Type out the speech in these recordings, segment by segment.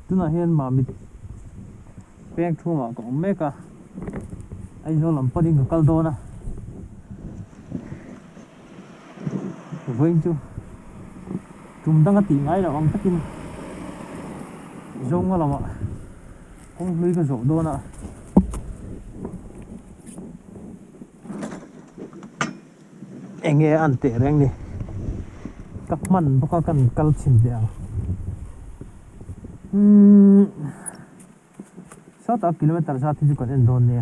tuna hian Mamit pek thuma ko meka Aizawl lam pading ka kaldona voin chu tumdanga ti ngai la ang takin zong lama kong hlui ka zawh dona enge ante reng ni kakman boka kan kal țhin dia 7 kilometer sa thi kan en don ne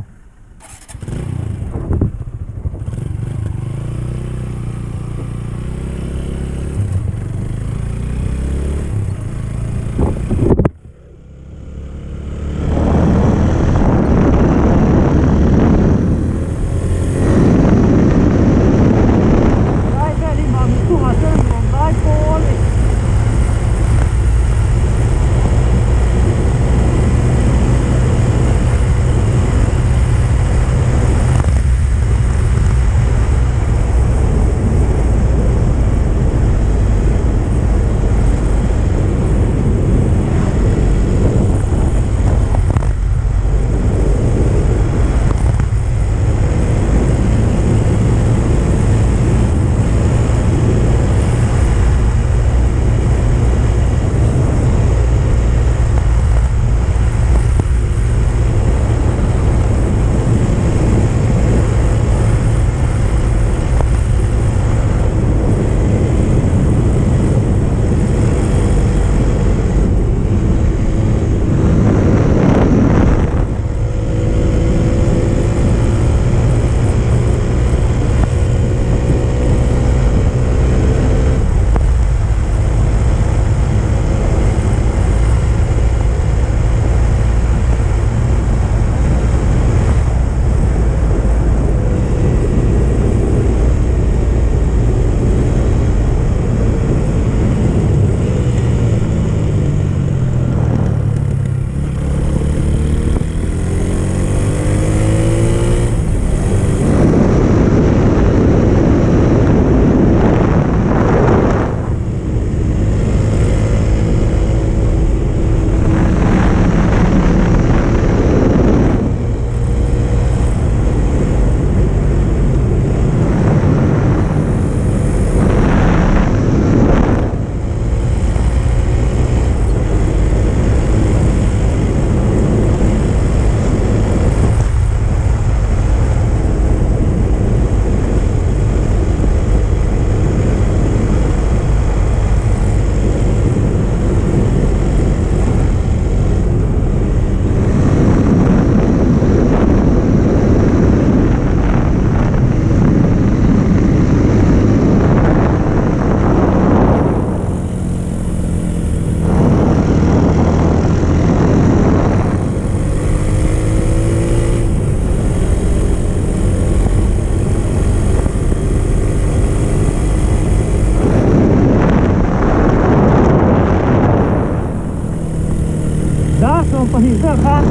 takah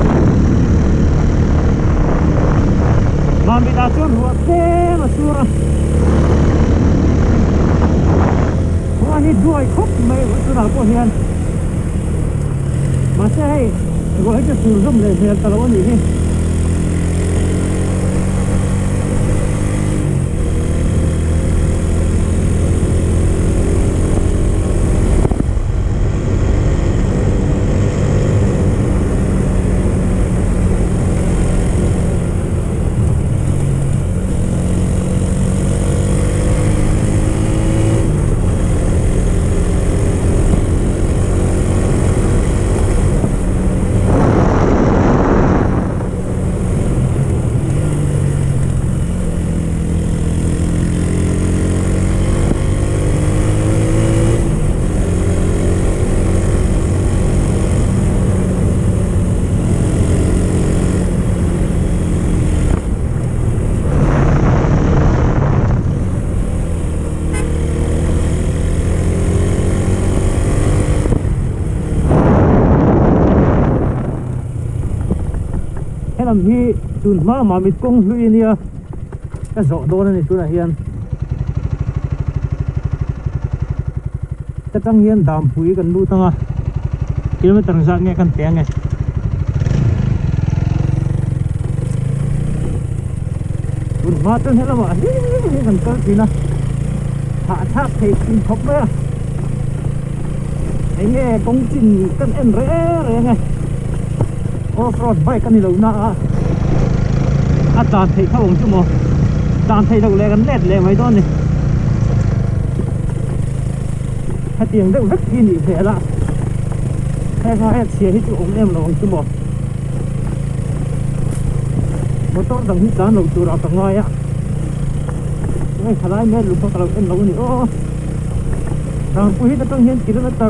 Mamit chuan huat tlem a sur a ani duai khop mai utuna ko hian ma se hei go he sur zom le hel talo ani hi làm hi tun ma Mamit kong hlui nia ka zawh dawn ani tuna hian tatang hian Dampui kan lu tanga km ra nghe kan tiếng nghe mà tôi thấy là mà gần cỡ gì nè hạ tháp thì kinh khóc đấy anh nghe công trình cân em rẽ rồi nghe off-road bike cái này lâu na tàn thấy không chứ mà tàn thấy đâu lại gần nét lại mấy đòn này hai tiếng đâu rất kinh dị thế là hai hai xe hết chỗ em là chứ mà một tốp đồng hít đá đầu tụi nó cả ngoài á ngay khá lái mét lúc đó là em nấu này ô Dampui hít trong hiên km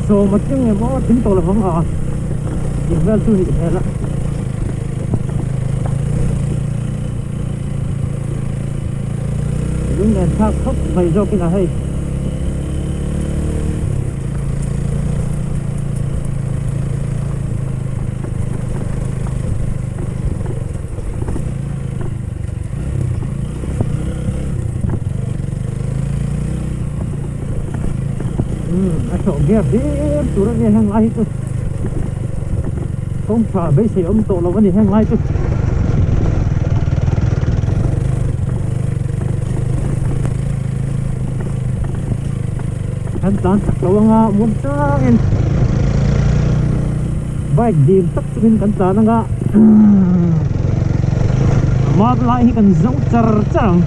số một tiếng em có tính tổ là không à nhìn về tôi thì thế là lunglenthlak khóc mày do cái nào hay chỗ ghép đi tụi nó nghe hàng lai chứ không phải bây giờ ông tổ là vấn đề hàng lai chứ anh tán chắc lâu nga muốn cho em bike điểm tắc cho mình cắn tán nga mà lại thì cần giống char chang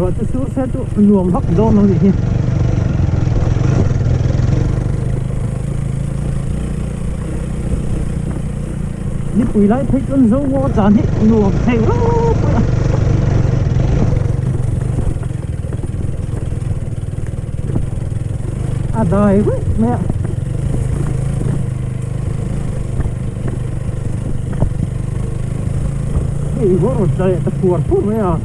rồi tôi xuống xe tụ nhuộm hóc đôn nó gì nhỉ đi quỳ lại thấy con dấu ngó chán hết nhuộm thay lắm đời quá mẹ cái gỗ rồi trời ta cuột phút mẹ à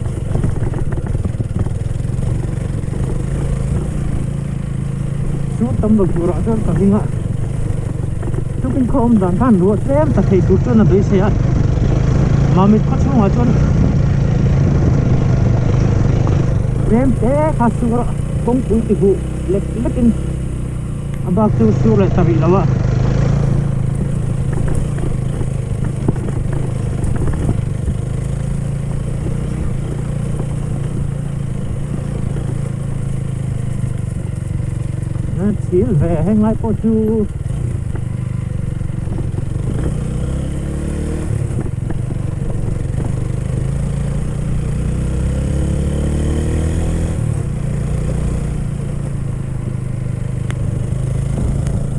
tâm lực của rõ cho cả kinh ạ chú kinh không đàn than đuổi xem ta thấy chú chân là bế xe Mamit có chú hòa chân xem thế khá sư rõ công cụ tỷ vụ lệch in bác chú sư lại ta bị đâu ạ sial về hay ngay po chú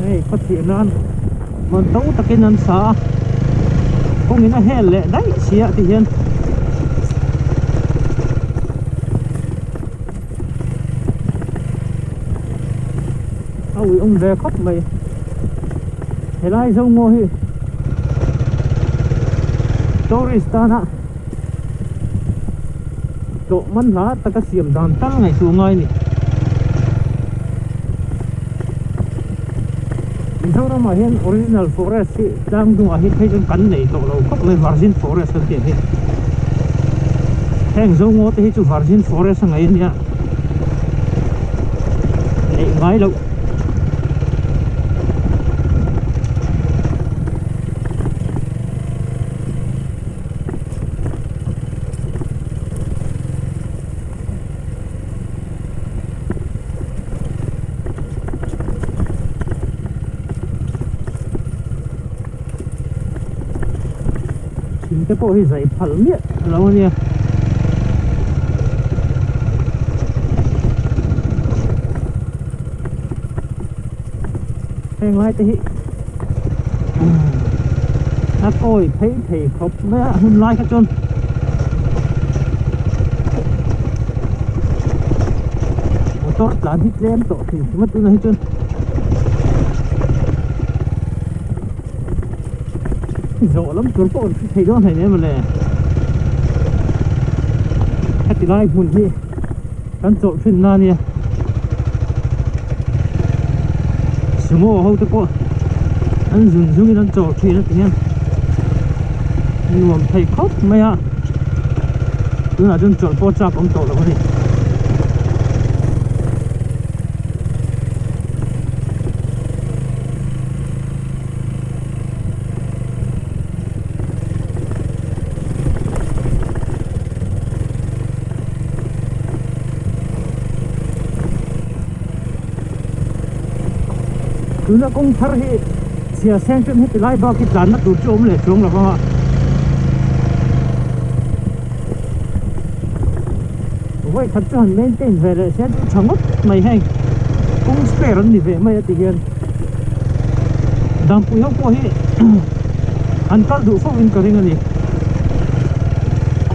đây có tiền ăn mà tấu ta cái năn xả có nghĩa là hè lệ đấy xía thì hiên ui ông về khóc mày thế lại dâu ngồi tourist á chỗ mắn lá ta cái xiềm đàn tăng ngày xuống ngay nè sau đó mà hiện original forest đang dùng ở hiện thấy trong cắn này chỗ lâu khóc lên virgin forest hơn tiền hiện hàng dâu ngô thì chủ virgin forest ngày nhá để ngay đâu cái bộ thì giấy phẳng miệng lâu nha hàng lai thì coi thấy thì khóc mấy hôm lai các chân một tốt là thích lên tổ thì mất tôi này chân rõ lắm cuốn bộ thấy đó này nên mà nè cái tí lai hùn gì cắn trộn phim na nè ngô hâu tới cô anh dừng dừng anh trộn thì nó tiếng nuông thầy khóc mày à cứ là chân trộn po chắp ông tổ là cái gì cứ nó cũng thar hi xia sen trên hết lại bao cái đàn nó tụt trộm lại trộm là không ạ vậy thật cho nên tên về để sen chẳng mất mày hay cũng spare đi về mày thì hiền Dampui không có hi anh ta đủ phong in cái này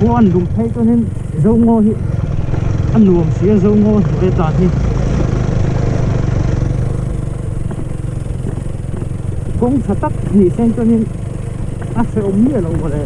chuan đúng thấy cho nên zawh ngô hi anh luồng xía zawh ngô về tạt hi cũng sẽ tắt thì xem cho nên sẽ ống nhiều lâu rồi đấy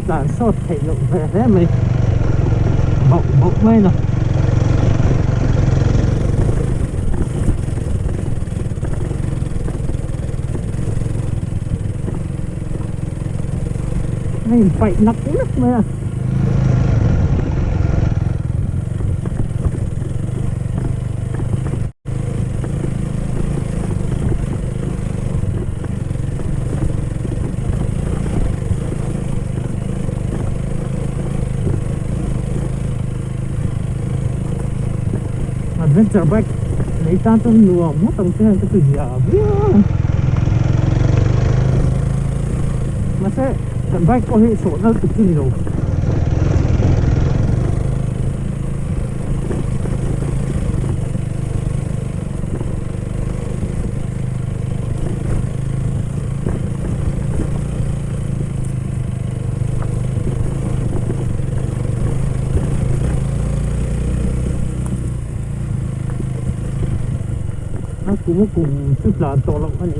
tàn sót thể lượng về thế mày bọc mây nào này phải nặng lắm mày à adventure bike lấy tan trong nuông mất tầng trên cái gì à mà sẽ cần bike có hệ số nó cực kỳ nhiều cũng cùng sức là tổ lộc anh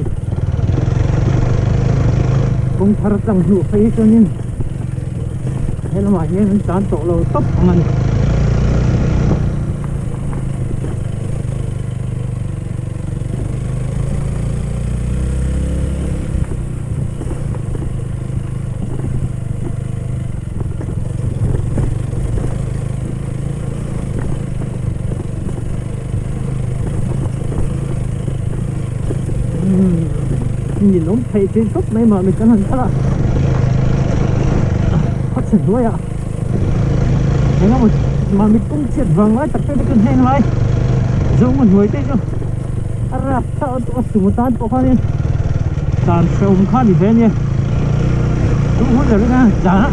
cũng thar tăng dụ phải cho nên thế là mà nên tán tổ lộc tốc anh nhìn nó thấy trên tốc này mà mình cần hẳn là phát triển đuôi ạ thế mà mình cũng triệt vàng lại tập cái cần hẹn lại giống một người tê chứ ra sao tôi sử một tan có khoan đi tàn sâu khá đi về nhé cũng hốt được ra chả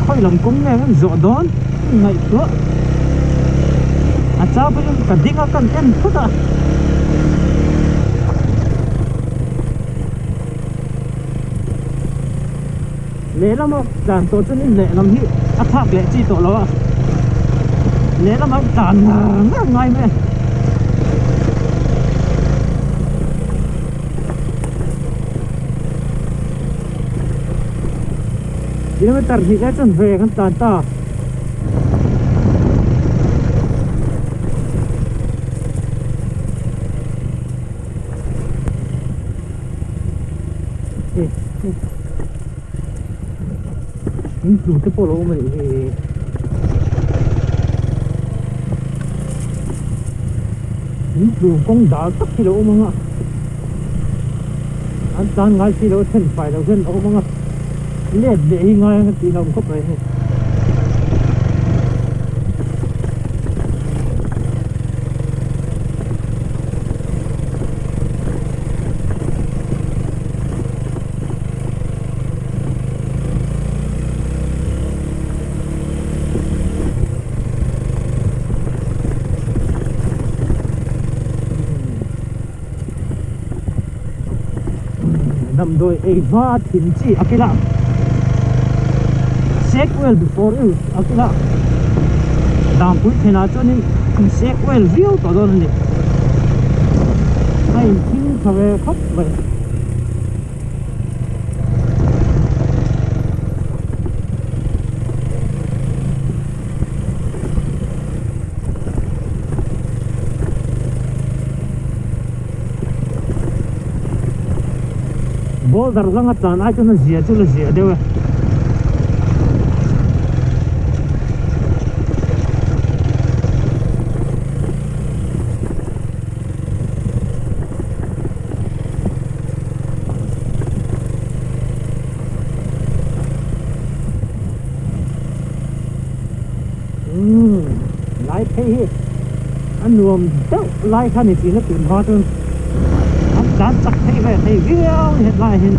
khói lòng cũng nghe cái rõ đón ngày nữa sao bây giờ cần đi ngao cần em phút à lẽ lắm không đàn tổ cho nên lẽ lắm hi thác lẽ chi tổ lo lẽ lắm không đàn ngay mẹ đi mới tạt gì cái chân về con tàn ta những chủ cái polo mà những chủ con đá tắc kilo mà ngã anh tan ngay kilo thân phải đầu chân ông mà ngã lết để ngay cái tí đồng khóc này nằm đôi Aizawl țhin chi akila check well before you akila Dampui thế nào cho nên sẽ quên riêu tỏ đó này hay thinh thà về khóc vậy bố dar răng chán ai cho nó dìa đâu lại thấy anh nuông đâu lại khăn thì nó tìm hoa thôi anh đã chắc thấy về thấy viêu hiện lại hiện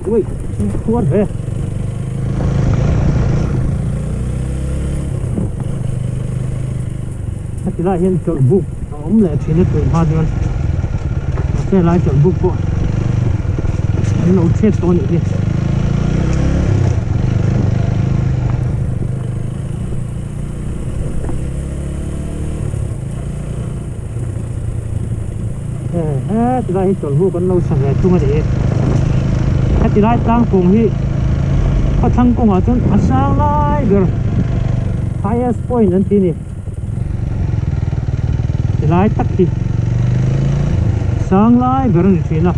ui khuất về thì lại hiện chọn bụng ống lệ thì nó tự hoa luôn sẽ lại chọn bụng của nó chết to nữa đi thì lại chọn bụng con lâu sạch lại chung rồi thì lại tăng cùng hi có thằng cùng ở trên sáng lại được highest point nên tí này lại tắc thì sáng lại bữa nay chuyện nào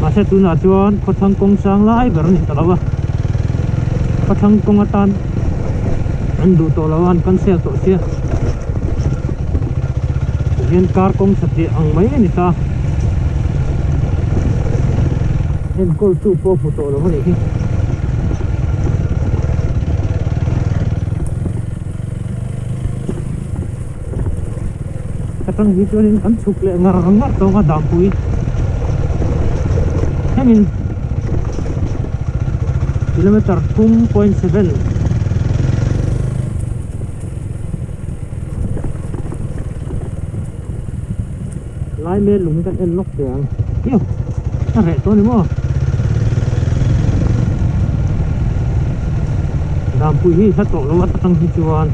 mà sẽ tu nào chuan có thằng công sáng lại bữa nay tao đâu có thằng công ở tan anh đủ tổ lao anh con xe tổ xe hiện car công sắp đi ăn mấy này ta hiện call tu po phụ tổ lao này Katang hito rin kan sukle ngar to nga Dampui. Hamin kilometer 2.7. Lai me lung kan en lok tiang. Yo, na re to ni mo. Dampui hi sa to lo katang hituan.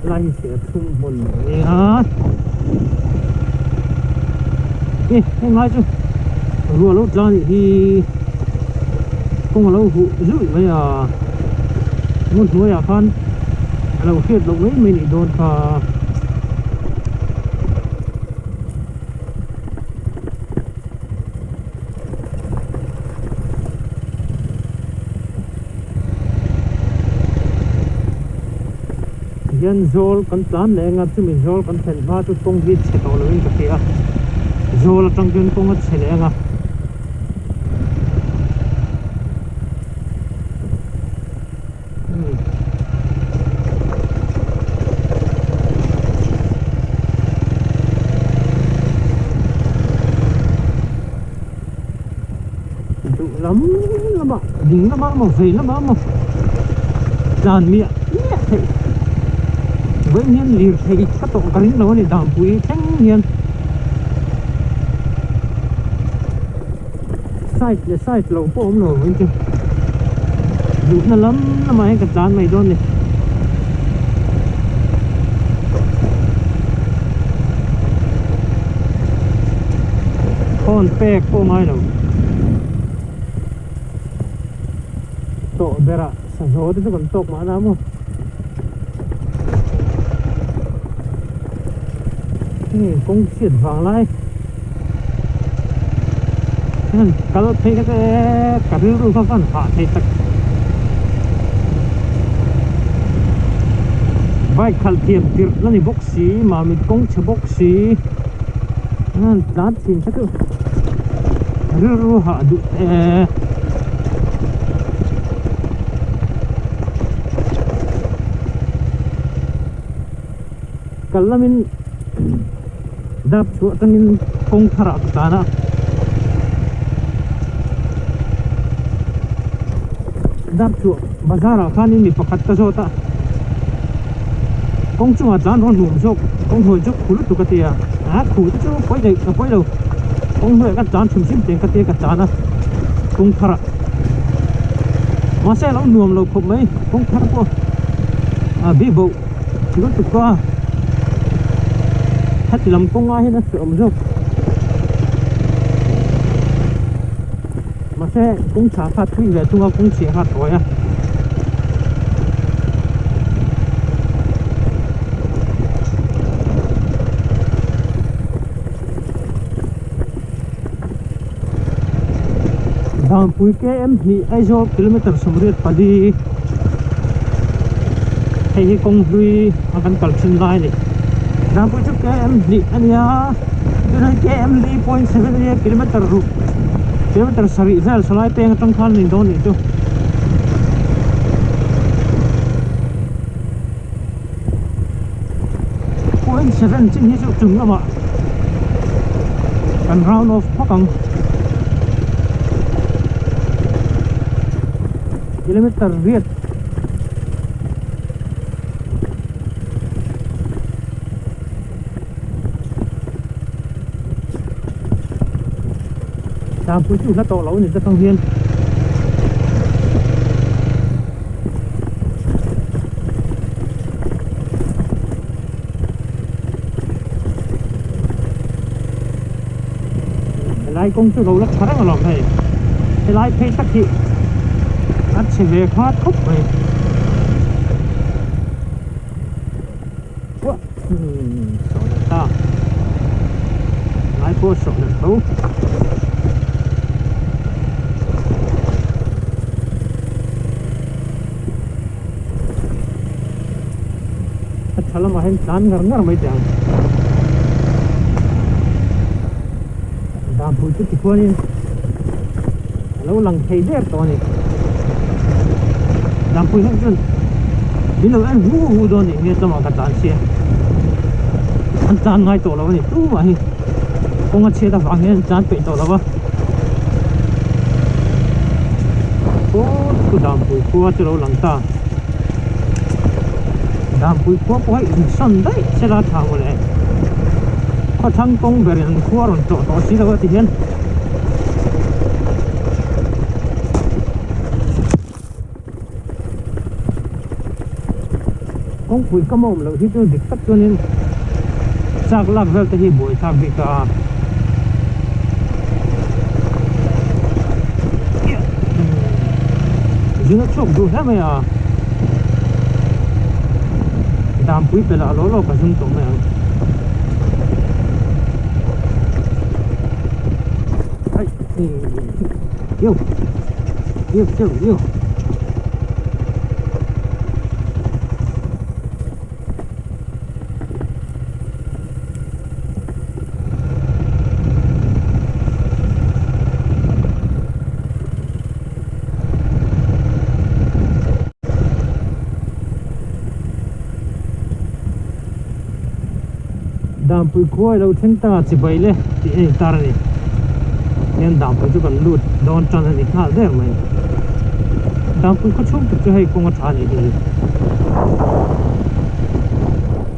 Lai sẽ thum hồn này hả? Ê, em nói chứ rùa lâu ra thì không có lâu hụ dữ bây giờ muốn nuôi à con lâu khiết lâu mấy mình đồn cả Aizawl kan plan le nga chu min Aizawl kan thel ma tu kong vi che to lo in ka tia Aizawl atang jun kong che le nga du lắm lắm ạ dính lắm mà về lắm mà tràn miệng thấy với nhiên liệt thì các tổ cái nó này Dampui thanh nhiên sai lâu phố ông nổi với chứ dù nó lắm nó mà cái trán mày đôn này con pe cô mai đâu tổ bera sa gió thì nó còn tộc mà lắm không công chuyển vàng lại cả lúc thấy cái cả đứa luôn không phản thì tật vai khal thiềm tiệt nó thì bốc xí mà mình công chờ bốc xí đá țhin chắc rưu hạ đủ cả là mình đáp chuột tangin kawng thar ta na đáp chuột bazar khan ni pakhat ka zota kawng chunga chan ron hum jok kawng hoi jok khulu tu ka tia a khu chu poi lo kawng hoi ka chan thum sim te ka te ka chana kawng thar ma se lo nuam lo khop mai kawng thar ko a bi bo chu tu ka hat lam kawng a hin a som jok mà xe cũng chả phát huy về chung cũng chỉ phát thôi à Dampui ke em hi Aizawl kilometer sumrit padi hei kong hlui akan kalchin lai ni Dampui chu ke em hi ania dun ke em li 0.7 kilometer ru kilometer sari zel salai peng tang khan ni don ni chu 0.7 chin hi chu chung lama kan round of Kawng kilometer riết Dampui chu na to lo ni ta tang hian lai kong chu lo la tharang lo thei lai phei tak hi at se ve kha thop mai wa so ta lai po so na to Salam ahin plan ngar mai jang Dampui chu tikhuan in lo lang thei der to ni Dampui han chun bino an hu do ni nge tama ka tan sia an tan ngai to lo ni tu ma hi kong a che da wang hen chan pe to lo ba o ku Dampui ko chu lo lang ta Dampui ko ko in san dai se la thang le ko thang kong berin ko ron to si lo ti hen kong pui ka mom lo hi chu dik tak chunin chak lak vel te hi boi thak bi ka juna chok du ha me a Dampui pe la lo ka zum to me ai yo Dampui khoi lo theng ta chi bai le ti ei tar ni nen Dampui chu kan lut don chan ni khal der mai Dampui ko chum tu hei kong tha ni hi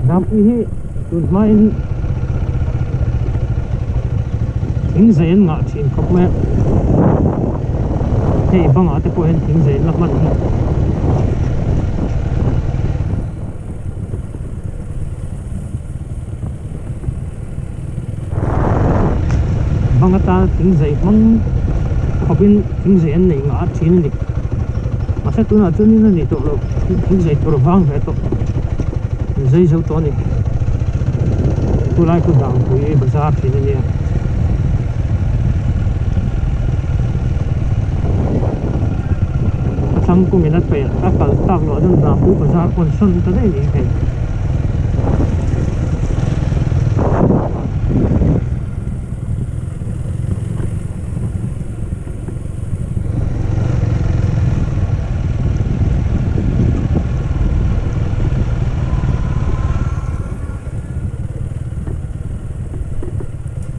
Dampui hi tu mai thing zen nga thin khop me hei banga te po hen thing zen lak man bang ta thing zai mang khopin thing zai an nei nga țhin ni ma se tu na chunin ni to lo thing zai tur wang ve to zai zo to ni tu lai ku Dampui bazar thin ni sang ku minat pe a kal tak lo dan Dampui bazar kon son ta dei ni he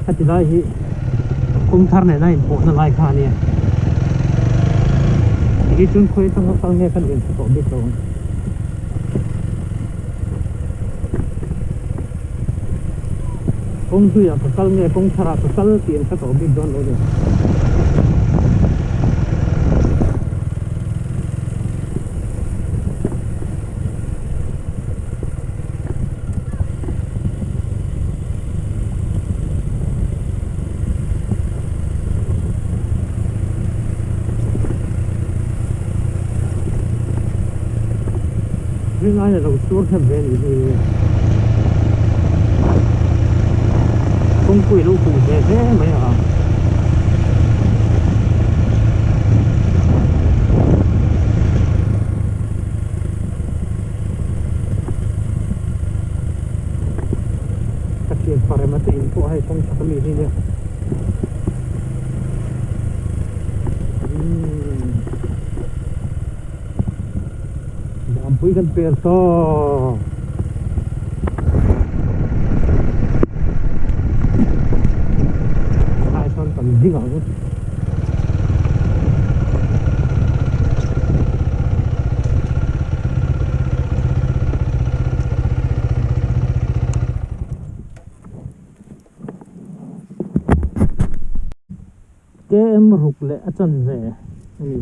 hati lai hi kung thar ne nai po na lai kha ni hi chun khoi tang kal nge kan in to bit to kung tu ya kal nge kung thara kal tiin ka to bit don lo de Ring ai là đầu xuống thêm về thì không quỳ đâu cùng về thế mấy à các chuyện phải mà tiền của hay không chắc gì đi nhá Dampui kan perto Aizawl kan ding ang ke em ruk le achan ve ni